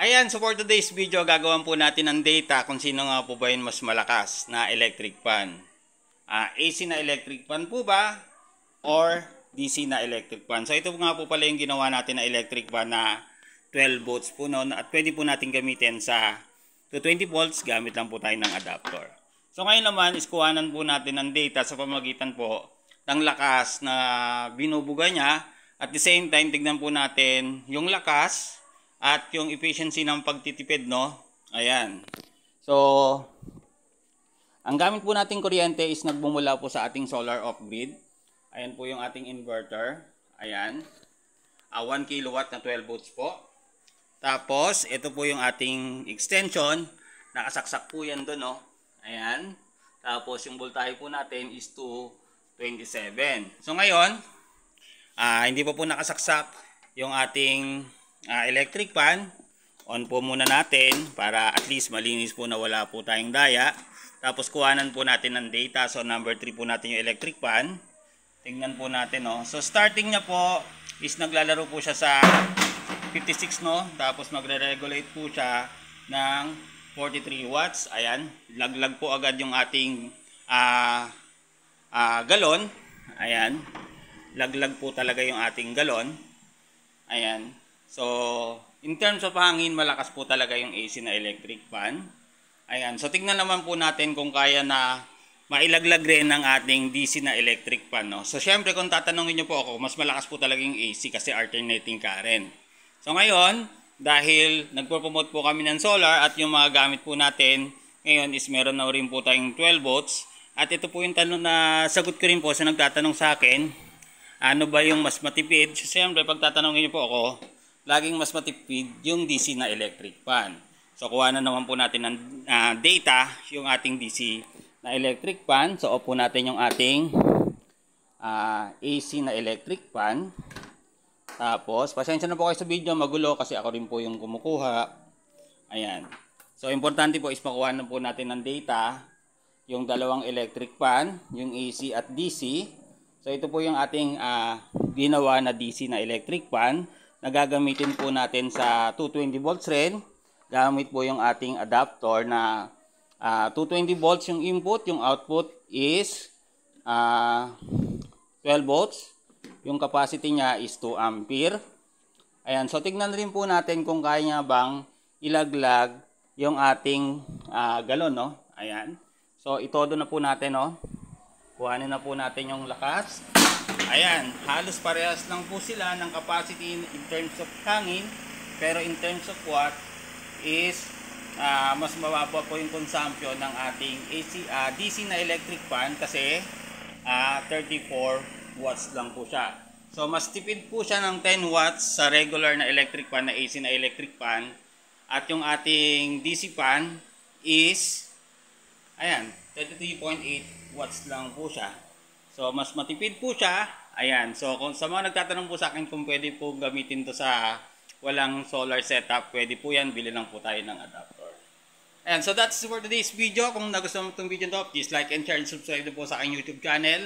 Ayan, so for today's video, gagawin po natin ang data kung sino nga po ba yung mas malakas na electric fan. AC na electric fan po ba? Or DC na electric fan? So ito nga po pala yung ginawa natin na electric fan na 12 volts po noon. At pwede po natin gamitin sa 220 volts, gamit lang po tayo ng adapter. So ngayon naman, iskuhanan po natin ang data sa pamagitan po ng lakas na binubuga niya. At the same time, tignan po natin yung lakas at yung efficiency ng pagtitipid, no? Ayan. So, ang gamit po nating kuryente is nagbumula po sa ating solar off-grid. Ayan po yung ating inverter. Ayan. 1 kilowatt na 12 volts po. Tapos, ito po yung ating extension. Nakasaksak po yan doon, no? Ayan. Tapos, yung voltahe po natin is 227. So, ngayon, hindi pa po nakasaksak yung ating electric fan. On po muna natin para at least malinis po na wala po tayong daya. Tapos kuhanan po natin ng data. So number 3 po natin yung electric fan. Tingnan po natin, no. So starting niya po is naglalaro po siya sa 56, no. Tapos magre-regulate po siya ng 43 watts. Ayan, laglag po agad yung ating galon. Ayan, laglag po talaga yung ating galon. Ayan. So, in terms of hangin, malakas po talaga yung AC na electric fan. Ayan. So, tingnan naman po natin kung kaya na mailaglag rin ng ating DC na electric fan, no? So, syempre, kung tatanungin nyo po ako, mas malakas po talaga yung AC kasi alternating current. So, ngayon, dahil nagpo-promote po kami ng solar at yung mga gamit po natin, ngayon is meron na rin po tayong 12 volts. At ito po yung tanong na sagot ko rin po sa nagtatanong sa akin, ano ba yung mas matipid? So, syempre, pag tatanungin nyo po ako, laging mas matipid yung DC na electric fan. So, kuha na naman po natin ng data, yung ating DC na electric fan. So, off po natin yung ating AC na electric fan. Tapos, pasensya na po kayo sa video, magulo kasi ako rin po yung kumukuha. Ayan. So, importante po is makuha na po natin ng data, yung dalawang electric fan, yung AC at DC. So, ito po yung ating ginawa na DC na electric fan na gagamitin po natin sa 220 volts rin. Gamit po yung ating adapter na 220 volts yung input, yung output is 12 volts. Yung capacity niya is 2 ampere. Ayan, so tignan rin po natin kung kaya niya bang ilaglag yung ating galon, no? Ayan. So itodo na po natin, no? Kuhanin na po natin yung lakas. Ayan, halos parehas lang po sila ng capacity in terms of hangin, pero in terms of watt is mas mababa po yung consumption ng ating DC na electric fan kasi 34 watts lang po siya. So mas tipid po siya ng 10 watts sa regular na electric fan na AC na electric fan, at yung ating DC fan is ayan, 33.8 watts lang po siya. So mas matipid po siya. Ayan, so kung sa mga nagtatanong po sa akin kung pwede po gamitin to sa walang solar setup, pwede po yan, bili lang po tayo ng adapter. Ayan, so that's for today's video. Kung nagustuhan mo itong video to, please like and share and subscribe po sa aking YouTube channel,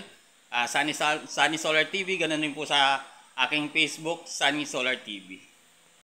Sunny Solar TV. Ganun din po sa aking Facebook, Sunny Solar TV.